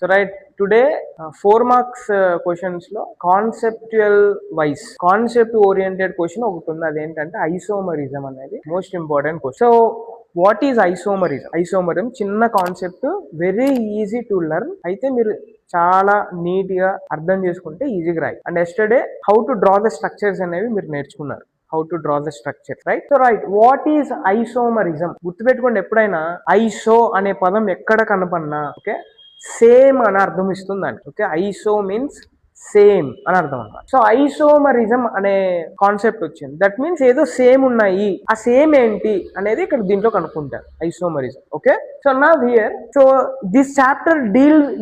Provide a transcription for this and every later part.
So right, today 4 marks questions లో conceptual wise concept oriented question ఒకటి ఉంది. అదేంటంటే ఐసోమరిజం అనేది most important question. So what is isomerism? Isomerism చిన్న concept, very easy to learn. అయితే మీరు చాలా నీట్ గా అర్థం చేసుకుంటే ఈజీగా రాయి. And yesterday how to draw the structures అనేవి మీరు నేర్చుకున్నారు. How to draw the structure, right? So right, what is isomerism? గుర్తుపెట్టుకోండి, ఎప్పుడైనా ఐసో అనే పదం ఎక్కడ కనపడినా ఓకే సేమ్ అని అర్థం ఇస్తుందండి. ఓకే, ఐసో మీన్స్ సేమ్ అని అర్థం అన్నమాట. సో ఐసోమరిజం అనే కాన్సెప్ట్ వచ్చింది. దట్ మీన్స్ ఏదో సేమ్ ఉన్నాయి, ఆ సేమ్ ఏంటి అనేది ఇక్కడ దీంట్లో కనుక్కుంటారు, ఐసోమరిజం. ఓకే, సో నా here, so this chapter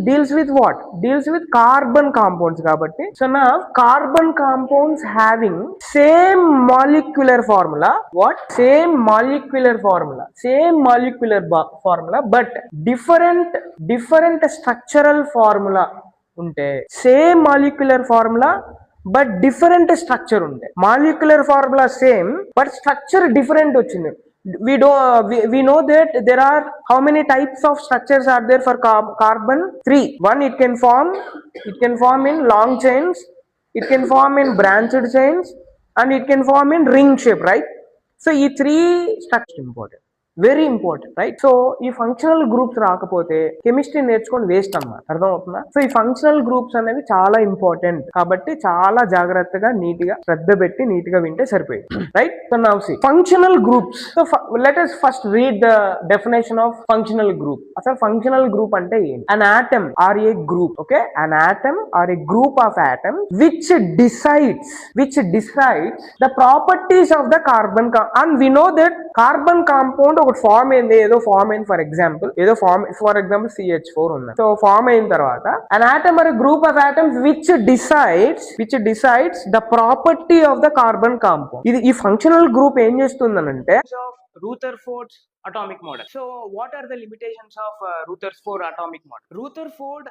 deals with what? Deals with carbon compounds కాబట్టి, సో నా carbon compounds having same molecular formula. What? Same molecular formula, same molecular formula, but different structural formula ఉంటే, same molecular formula but different structure ఉంటే, molecular formula same but structure different వచ్చింది. We know that there are how many types of structures are there for carbon? 3. One, it can form in long chains, it can form in branched chains, and it can form in ring shape, right? So ఈ 3 structures important, very important, right? So ఈ functional groups రాకపోతే chemistry నేర్చుకొని waste అన్నమాట. అర్థం అవుతుందా? So ఈ functional groups అనేవి చాలా ఇంపార్టెంట్ కాబట్టి చాలా జాగ్రత్తగా నీట్ గా శ్రద్ధ పెట్టి నీట్ గా వింటే సరిపోయింది, right? So now see functional groups. So let us first read the definition of functional group. అసలు ఫంక్షనల్ గ్రూప్ అంటే ఏంటి? an atom or a group, okay, an atom or a group of atoms which decides the properties of the carbon and we know that carbon compound ఒకటి form అయింది, ఏదో form అయింది. For example CH4 ఉంది. So form అయిన తర్వాత an atom or a group of atoms which decides the property of the carbon compound. ఇది ఈ functional group ఏం చేస్తుందనంటే Rutherford's atomic model. So what are the limitations of Rutherford atomic model? Rutherford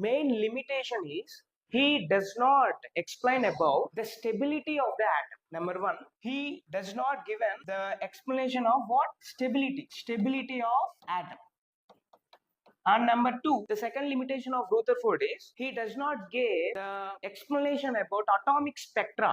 main limitation is he does not explain about the stability of the atom. Number 1, he does not given the explanation of what? Stability of atom. And number 2, the second limitation of Rutherford is he does not give the explanation about atomic spectra.